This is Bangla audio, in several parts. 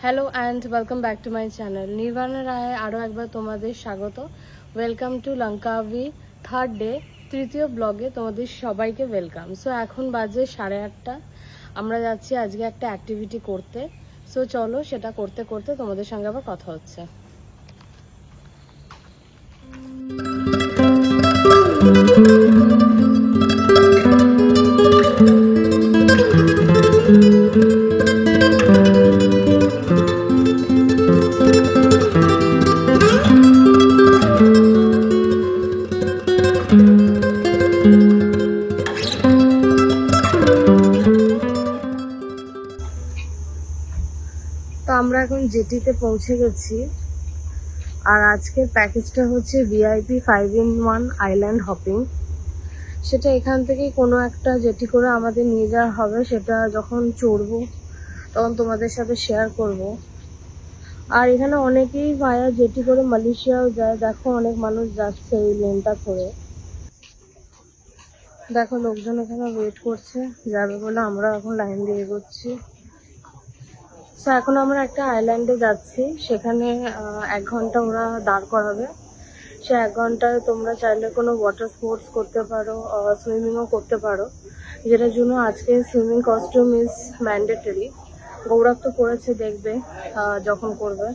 Hello and welcome back to my channel. Nirvana Roy আরও একবার তোমাদের স্বাগত। Welcome to Langkawi third day, তৃতীয় ব্লগে তোমাদের সবাইকে ওয়েলকাম। সো এখন বাজে 8:30। আমরা যাচ্ছি আজকে একটা অ্যাক্টিভিটি করতে। সো চলো সেটা করতে করতে তোমাদের সঙ্গে আবার কথা হচ্ছে। তো আমরা এখন জেটিতে পৌঁছে গেছি, আর আজকের প্যাকেজটা হচ্ছে ভিআইপি 5-in-1 আইল্যান্ড হপিং। সেটা এখান থেকেই কোনো একটা জেটি করে আমাদের নিয়ে যাওয়া হবে, সেটা যখন চড়বো তখন তোমাদের সাথে শেয়ার করব। আর এখানে অনেকেই ভায়া জেটি করে মালয়েশিয়াও যায়, দেখো অনেক মানুষ যাচ্ছে এই লেনটা করে। দেখো লোকজন এখানে ওয়েট করছে যাবে বলে, আমরা এখন লাইন দিয়ে এগোচ্ছি। তো এখন আমরা একটা আইল্যান্ডে যাচ্ছি, সেখানে 1 ঘন্টা ওরা দাঁড় করাবে। সে 1 ঘন্টায় তোমরা চাইলে কোনো ওয়াটার স্পোর্টস করতে পারো, সুইমিংও করতে পারো, যেটার জন্য আজকে সুইমিং কস্টিউম ইজ ম্যান্ডেটরি। গৌরব তো করেছে, দেখবে যখন করবে।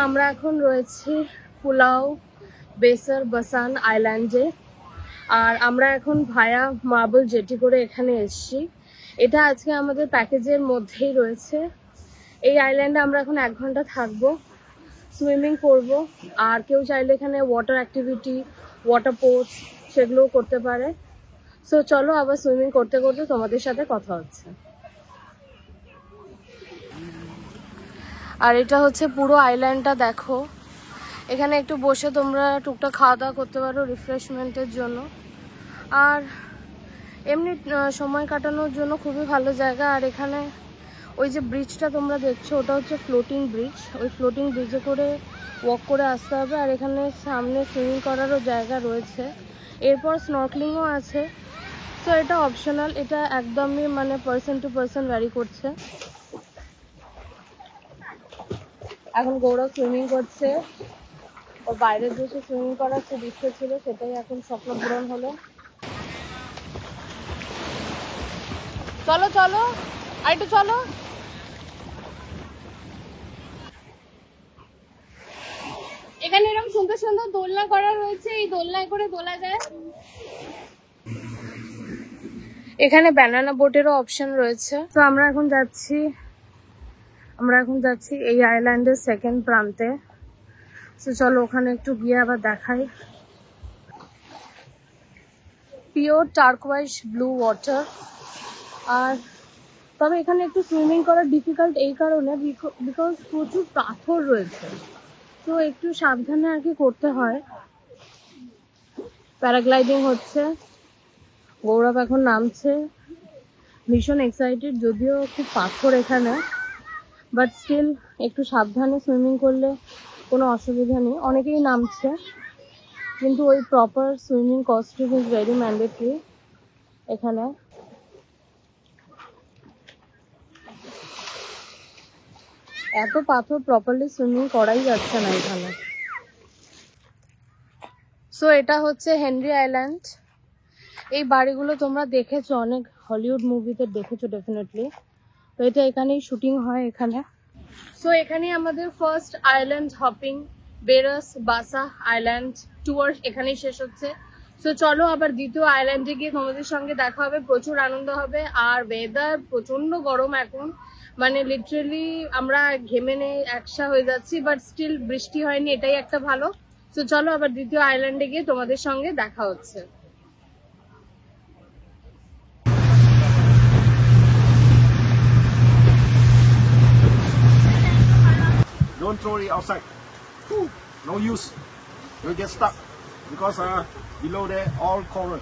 আমরা এখন রয়েছি পুলাও বেসার বাসান আইল্যান্ডে, আর আমরা এখন ভায়া মার্বেল জেটি করে এখানে এসেছি। এটা আজকে আমাদের প্যাকেজের মধ্যেই রয়েছে। এই আইল্যান্ডে আমরা এখন 1 ঘন্টা থাকবো, সুইমিং করব, আর কেউ চাইলে এখানে ওয়াটার অ্যাক্টিভিটি, ওয়াটার স্পোর্টস সেগুলোও করতে পারে। সো চলো আবার সুইমিং করতে করতে তোমাদের সাথে কথা হচ্ছে। আর এটা হচ্ছে পুরো আইল্যান্ডটা, দেখো এখানে একটু বসে তোমরা টুকটাক খাওয়া দাওয়া করতে পারো রিফ্রেশমেন্টের জন্য, আর এমনি সময় কাটানোর জন্য খুবই ভালো জায়গা। আর এখানে ওই যে ব্রিজটা তোমরা দেখছো, ওটা হচ্ছে ফ্লোটিং ব্রিজ। ওই ফ্লোটিং ব্রিজে করে ওয়াক করে আসতে হবে, আর এখানে সামনে সুইমিং করারও জায়গা রয়েছে, এরপর স্নর্কলিংও আছে। সো এটা অপশনাল, এটা একদমই মানে পার্সন টু পার্সন ভ্যারি করছে। এখন গৌরব সুইমিং করছে, ওর বাইরের দেশে সুইমিং করার যে দৃশ্য ছিল সেটাই এখন স্বপ্ন পূরণ হলো। চলো চলো আর একটু চলো। এখানে এরকম সুন্দর সুন্দর দোলনা করা রয়েছে, এই দোলনায় করে দোলা যায়। এখানে ব্যানানা বোটেরও অপশন রয়েছে। তো আমরা এখন যাচ্ছি এই আইল্যান্ডের সেকেন্ড প্রান্তে। তো চলো ওখানে একটু গিয়ে আবার দেখাই। Pure turquoise blue water. আর তবে এখানে একটু সুইমিং করা ডিফিকাল্ট এই কারণে, বিকজ প্রচুর পাথর রয়েছে, তো একটু সাবধানে আর কি করতে হয়। প্যারাগ্লাইডিং হচ্ছে, গৌরব এখন নামছে, ভীষণ এক্সাইটেড। যদিও খুব পাথর এখানে, বাট স্টিল একটু সাবধানে সুইমিং করলে কোনো অসুবিধা নেই। অনেকেই নামছে, কিন্তু ওই proper swimming costume is very mandatory এখানে। এত পাথর, প্রপারলি সুইমিং করাই যাচ্ছে না এখানে। সো এটা হচ্ছে হেনরি আইল্যান্ড। এই বাড়িগুলো তোমরা দেখেছো, অনেক হলিউড মুভিতে দেখেছো ডেফিনেটলি। তো এটা এখানেই শুটিং হয় এখানে। সো এখানেই আমাদের ফার্স্ট আইল্যান্ড হপিং বেরাস বাসা আইল্যান্ড ট্যুর এখানেই শেষ হচ্ছে। সো চলো আবার দ্বিতীয় আইল্যান্ডে গিয়ে তোমাদের সঙ্গে দেখা হবে, প্রচুর আনন্দ হবে। আর ওয়েদার প্রচন্ড গরম এখন, মানে লিটারালি আমরা ঘেমে একসা হয়ে যাচ্ছি, বাট স্টিল বৃষ্টি হয়নি, এটাই একটা ভালো। সো চলো আবার দ্বিতীয় আইল্যান্ডে গিয়ে তোমাদের সঙ্গে দেখা হচ্ছে। outside. No use. You'll get stuck because below there all coral.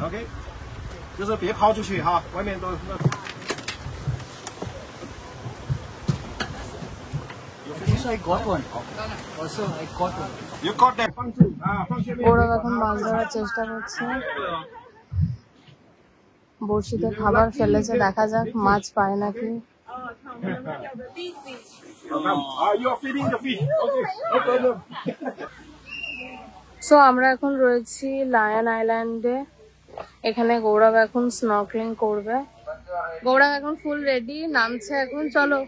OK， 就是别抛出去哈，外面都。Also, I got one. Also, I got one. You got that? 放住啊，放前面。 ওরা এখন মাছ ধরার চেষ্টা করছে, বড়শিতে খাবার ফেলেছে, দেখা যাক মাছ পায় নাকি। You are feeding the fish. Okay, no problem. So আমরা এখন রয়েছি লায়ন আইল্যান্ডে। এখানে গৌরব এখন স্নর্কেলিং করবে। গৌরব এখন ফুল রেডি, নামছে এখন, চলো।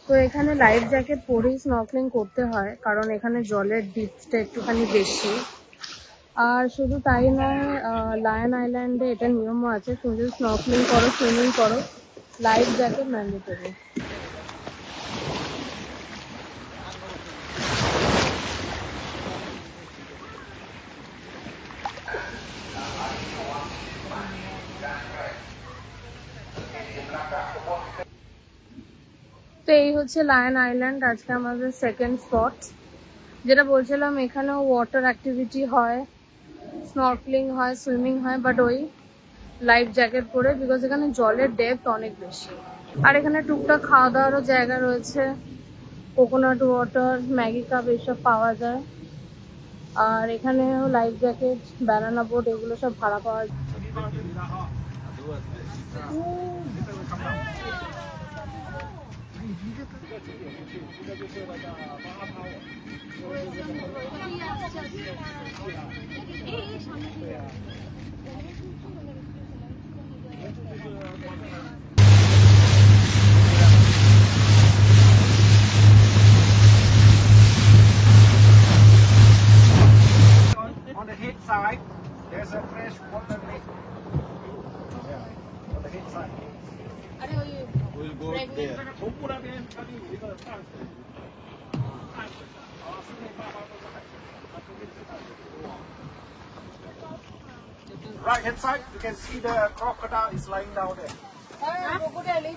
তো এখানে লাইফ জ্যাকেট পরেই স্নর্কেলিং করতে হয়, কারণ এখানে জলের ডিপটা একটুখানি বেশি। আর শুধু তাই নয়, লায়ন আইল্যান্ডে এটা নিয়মও আছে, তুমি যদি স্নর্কেলিং করো, সুইমিং করো, লাইফ জ্যাকেট ম্যান্ডেটরি। তো এই হচ্ছে লায়ন আইল্যান্ড, আজকে আমাদের সেকেন্ড স্পট। যেটা বলছিলাম, এখানেও ওয়াটার অ্যাক্টিভিটি হয়, স্নর্কেলিং হয়, সুইমিং হয়, বাট ওই লাইফ জ্যাকেট পরে, বিকজ এখানে জলের ডেপথ অনেক বেশি। আর এখানে টুকটাক খাওয়া দাওয়ারও জায়গা রয়েছে, কোকোনাট ওয়াটার, ম্যাগি কাপ এইসব পাওয়া যায়। আর এখানেও লাইফ জ্যাকেট, ব্যানানা বোট এগুলো সব ভাড়া পাওয়া যায়। On the head side, there's a fresh water lake. Yeah, on the head side. We'll go there. 从湖那边，它就有一个淡水，淡水啊，四面八方都是海水，它中间最大的哇。Right hand side, you can see the crocodile is lying down there. Crocodile.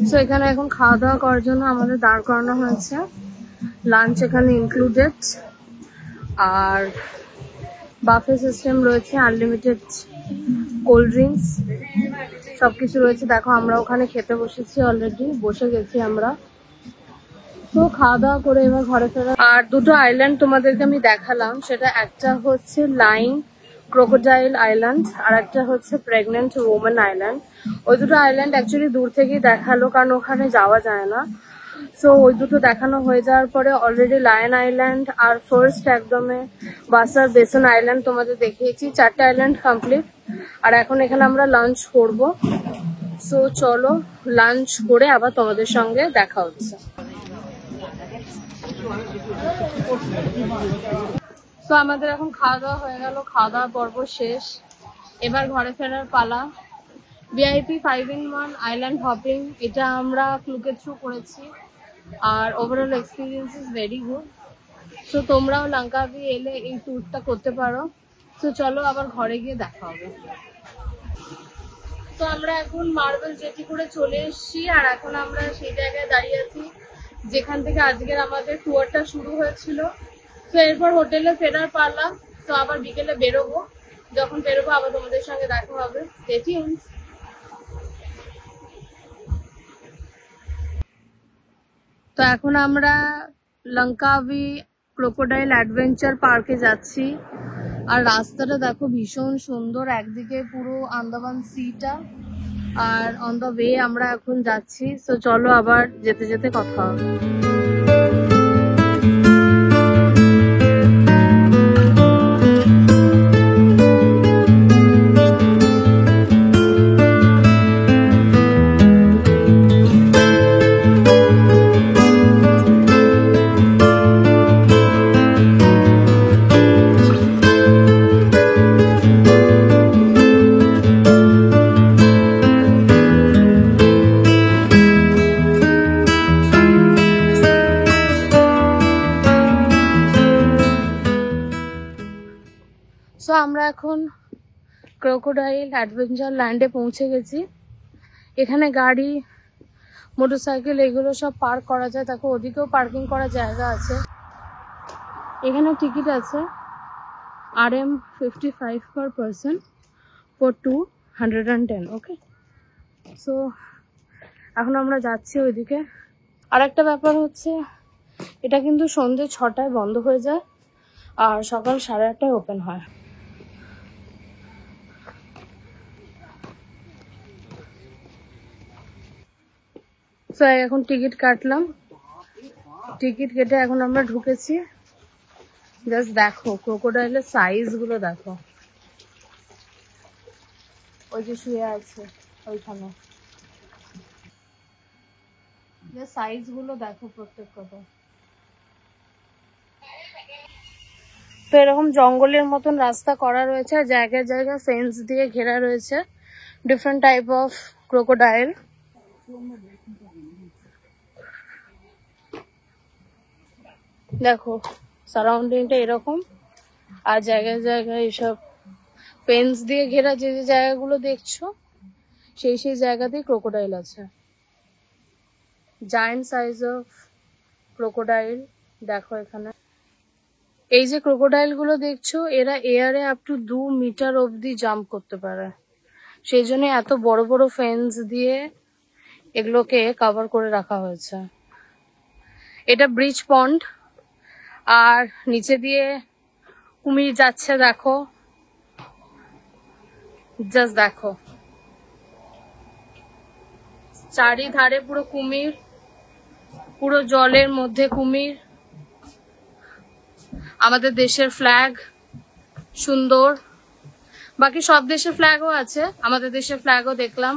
So এখানে এখন খাওয়া দাওয়া করার জন্য আমাদের দাঁড় করানো হয়েছে। লাঞ্চ এখানে ইনক্লুডেড, আর বাফে সিস্টেম রয়েছে, আনলিমিটেড কোল্ড ড্রিঙ্কস সবকিছু রয়েছে। দেখো আমরা ওখানে খেতে বসেছি, অলরেডি বসে গেছি আমরা। তো খাওয়া দাওয়া করে এবার ঘরে ফেরা। আর দুটো আইল্যান্ড তোমাদেরকে আমি দেখালাম, সেটা একটা হচ্ছে লাইন ক্রোকোডাইল আইল্যান্ড, আর একটা হচ্ছে প্রেগনেন্ট ওমেন আইল্যান্ড। ওই দুটো আইল্যান্ড অ্যাকচুয়ালি দূর থেকেই দেখালো, কারণ ওখানে যাওয়া যায় না। সো ওই দুটো দেখানো হয়ে যাওয়ার পরে অলরেডি লায়ন আইল্যান্ড আর ফার্স্ট একদমে বাসার বেসন আইল্যান্ড তোমাদের দেখিয়েছি। 4টে আইল্যান্ড কমপ্লিট, আর এখন এখানে আমরা লাঞ্চ করব। সো চলো লাঞ্চ করে আবার তোমাদের সঙ্গে দেখা হচ্ছে। তো আমাদের এখন খাওয়া দাওয়া হয়ে গেল, খাওয়া দাওয়া পর্ব শেষ, এবার ঘরে ফেরার পালা। ভিআইপি 5-in-1 আইল্যান্ড হপিং, এটা আমরা ক্লুকে থ্রু করেছি, আর overall experience is very good. So তোমরাও লঙ্কাভি এলে এই ট্যুরটা করতে পারো। সো চলো আবার ঘরে গিয়ে দেখা হবে। তো আমরা এখন মার্বেল জেটি করে চলে এসেছি, আর এখন আমরা সেই জায়গায় দাঁড়িয়ে আছি যেখান থেকে আজকের আমাদের ট্যুরটা শুরু হয়েছিল। সো এরপর হোটেলে ফেরার পারলাম। সো আবার বিকেলে বেরোবো, যখন বেরোবো আবার তোমাদের সঙ্গে দেখা হবে। Stay tuned. তো এখন আমরা লঙ্কাভি ক্রোকোডাইল অ্যাডভেঞ্চার পার্কে যাচ্ছি, আর রাস্তাটা দেখো ভীষণ সুন্দর, একদিকে পুরো আন্দামান সিটা, আর অন দ্য ওয়ে আমরা এখন যাচ্ছি। সো চলো আবার যেতে যেতে কথা হবে। ক্রোকোডাইল অ্যাডভেঞ্চার ল্যান্ডে পৌঁছে গেছি। এখানে গাড়ি, মোটরসাইকেল এগুলো সব পার্ক করা যায়। দেখো ওদিকেও পার্কিং করার জায়গা আছে। এখানে টিকিট আছে RM 55 per person for 210। Okay, so এখন আমরা যাচ্ছি ওইদিকে। আর একটা ব্যাপার হচ্ছে, এটা কিন্তু সন্ধ্যে 6টায় বন্ধ হয়ে যায় আর সকাল 8:30টায় ওপেন হয়। তো এখন টিকিট কাটলাম, টিকিট কেটে এখন আমরা ঢুকেছি। জাস্ট দেখো ক্রোকোডাইলের সাইজ গুলো দেখো, ওই যে শুয়ে আছে ওইখানে, সাইজ গুলো দেখো প্রত্যেক কথা। তো এরকম জঙ্গলের মতন রাস্তা করা রয়েছে আর জায়গায় জায়গায় ফেন্স দিয়ে ঘেরা রয়েছে ডিফারেন্ট টাইপ অফ ক্রোকোডাইল। দেখো সারাউন্ডিংটা এরকম, আর জায়গায় জায়গায় এইসব ফেন্স দিয়ে ঘেরা যে যে জায়গাগুলো দেখছো সেই সেই জায়গাতেই ক্রোকোডাইল আছে। জায়ান্ট সাইজ অফ ক্রোকোডাইল দেখো এখানে। এই যে ক্রোকোডাইল গুলো দেখছো এরা এয়ারে আপ টু 2 মিটার অবধি জাম্প করতে পারে, সেই জন্য এত বড় বড় ফেন্স দিয়ে এগুলোকে কভার করে রাখা হয়েছে। এটা ব্রিজ পন্ড, আর নিচে দিয়ে কুমির যাচ্ছে দেখো, জাস্ট দেখো চারিধারে পুরো কুমির, পুরো জলের মধ্যে কুমির। আমাদের দেশের ফ্ল্যাগ সুন্দর, বাকি সব দেশের ফ্ল্যাগও আছে, আমাদের দেশের ফ্ল্যাগও দেখলাম।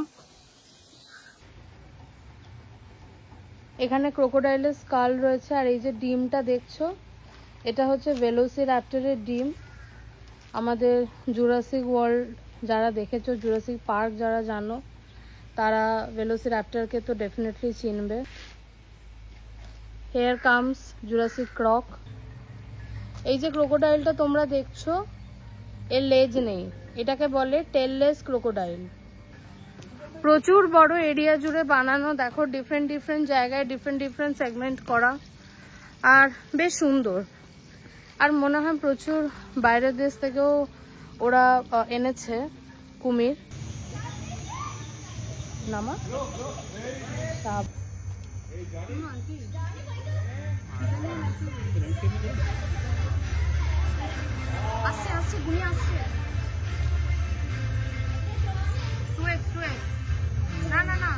এখানে ক্রোকোডাইলের স্কাল রয়েছে, আর এই যে ডিমটা দেখছো এটা হচ্ছে ভেলোসিরাপ্টরের ডিম। আমাদের জুরাসিক ওয়ার্ল্ড যারা দেখেছো, জুরাসিক পার্ক যারা জানো, তারা ভেলোসিরাপ্টরকে তো ডেফিনেটলি চিনবে। Hair comes Jurassic croak. এই যে ক্রোকোডাইলটা তোমরা দেখছো এর লেজ নেই, এটাকে বলে টেললেস ক্রোকোডাইল। প্রচুর বড় এরিয়া জুড়ে বানানো, দেখো ডিফারেন্ট ডিফারেন্ট জায়গায় ডিফারেন্ট ডিফারেন্ট সেগমেন্ট করা, আর বেশ সুন্দর। আর মনে হয় প্রচুর বাইরের দেশ থেকেও ওরা এনেছে কুমির। নামা সাপ আসছে আসছে, গুনি আসছে। 2x না না না,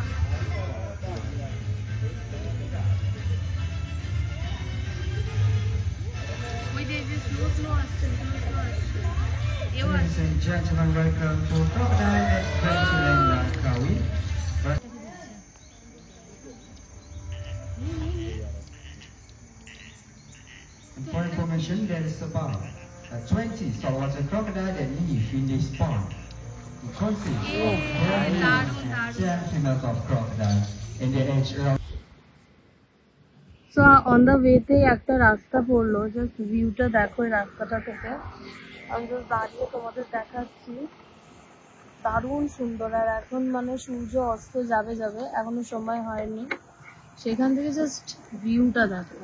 ওই যে স্লো স্লো আসছে, স্লো স্লো আসছে। Ladies and gentlemen, welcome to Crocodile Adventureland Langkawi. And for information, there is about 20 saltwater crocodile that live in this pond. It consists of males and 10 females of crocodile, and they age around. So on the ওয়েতে একটা রাস্তা পড়লো, জাস্ট ভিউটা দেখো এই রাস্তাটা থেকে। আমি জাস্ট দাঁড়িয়ে তোমাদের দেখাচ্ছি, দারুণ সুন্দর। আর এখন মানে সূর্য অস্ত যাবে যাবে, এখনো সময় হয়নি। সেখান থেকে জাস্ট ভিউটা দেখো।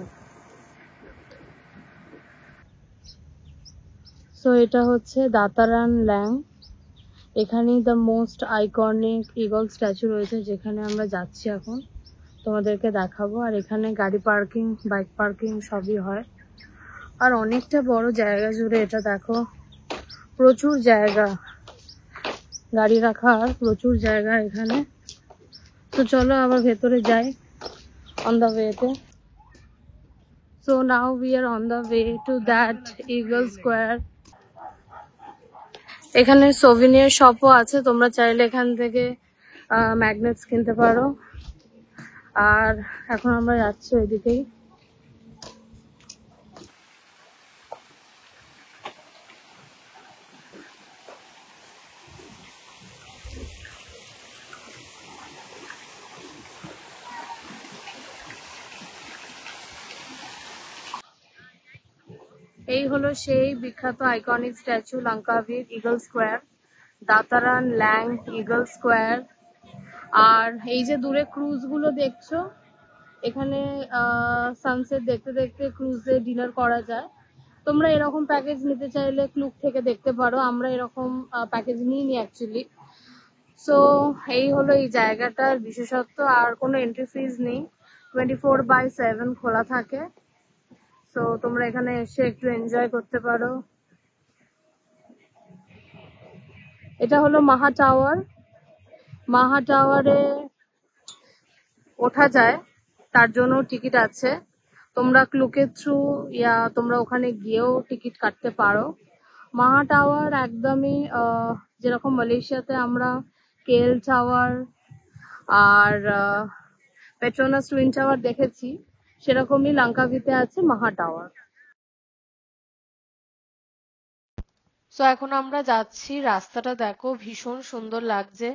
সো এটা হচ্ছে দাতারান ল্যাং, এখানেই the most iconic eagle statue রয়েছে, যেখানে আমরা যাচ্ছি এখন, তোমাদেরকে দেখাবো। আর এখানে গাড়ি পার্কিং, বাইক পার্কিং সবই হয়। আর অনেকটা বড় জায়গা জুড়ে এটা দেখো, প্রচুর জায়গা গাড়ি রাখার, প্রচুর জায়গা এখানে। তো চলো আবার ভেতরে যাই অন দ্য ওয়েতে। So now we are on the way to that eagle square. এখানে সোভিনিয়ার শপও আছে, তোমরা চাইলে এখান থেকে ম্যাগনেটস কিনতে পারো। আর এখন আমরা যাচ্ছি ওইদিকেই। এই হলো সেই বিখ্যাত আইকনিক স্ট্যাচু লাঙ্কাভির eagle square, Dataran, Lang, eagle square. আর এই যে দূরে ক্রুজগুলো দেখছো, এখানে সানসেট দেখতে দেখতে ক্রুজে ডিনার করা যায়। তোমরা এরকম প্যাকেজ নিতে চাইলে ক্লুক থেকে দেখতে পারো, আমরা এরকম প্যাকেজ নিইনি অ্যাকচুয়ালি। সো এই হলো এই জায়গাটার বিশেষত্ব। আর কোনো এন্ট্রি ফিজ নেই, 24/7 খোলা থাকে। সো তোমরা এখানে এসে একটু এনজয় করতে পারো। এটা হলো মাহা টাওয়ার। মাহা টাওয়ারে ওঠা যায়, তার জন্য টিকিট আছে। তোমরা ক্লুকের থ্রু ইয়া তোমরা ওখানে গিয়েও টিকিট কাটতে পারো। মাহা টাওয়ার একদমই যেরকম মালয়েশিয়াতে আমরা কেএল টাওয়ার আর পেট্রোনাস টুইন টাওয়ার দেখেছি, সেরকমই লাঙ্কাভিতে আছে মাহা টাওয়ার। সো এখন আমরা যাচ্ছি, রাস্তাটা দেখো ভীষণ সুন্দর লাগছে।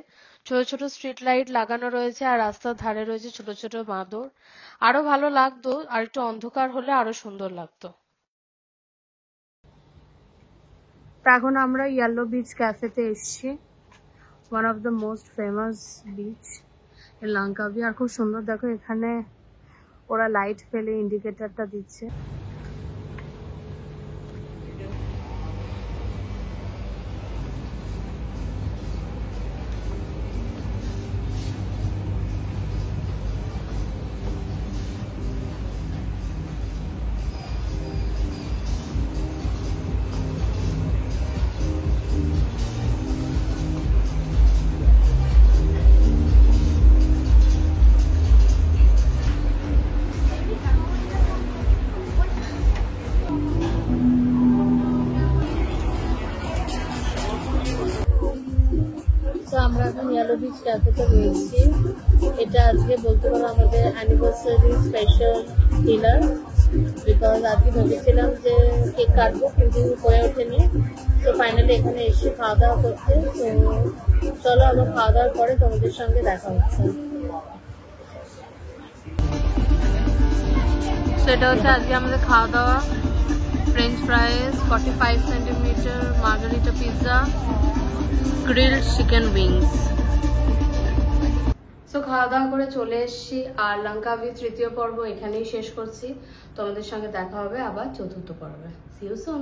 ছোট ছোট স্ট্রিট লাইট লাগানো রয়েছে আর রাস্তার ধারে রয়েছে ছোট ছোট বাঁদর। আরো ভালো লাগতো আর একটু অন্ধকার হলে আরো সুন্দর লাগতো। এখন আমরা ইয়েলো বিচ ক্যাফেতে এসেছি, one of the most famous beach in Langkawi. আর খুব সুন্দর দেখো, এখানে ওরা লাইট ফেলে ইন্ডিকেটরটা দিচ্ছে। আমরা এখন ইয়েলো বিচ ক্যাফেতে রয়েছি। এটা আজকে বলতে পারো আমাদের অ্যানিভার্সারি স্পেশাল ডিনার, বিকজ আজকে ভেবেছিলাম যে কেক কাটবো কিন্তু হয়ে ওঠেনি। তো ফাইনালি এখানে এসে খাওয়া দাওয়া করতে। তো চলো আবার খাওয়া দাওয়ার পরে তোমাদের সঙ্গে দেখা হচ্ছে। সেটা হচ্ছে আজকে আমাদের খাওয়া দাওয়া, french fries, 45 centimetre margarita pizza, grilled chicken wings. So খাওয়া দাওয়া করে চলে এসেছি আর লাঙ্কাভি তৃতীয় পর্ব এখানেই শেষ করছি। তোমাদের সঙ্গে দেখা হবে আবার চতুর্থ পর্বে। See you soon.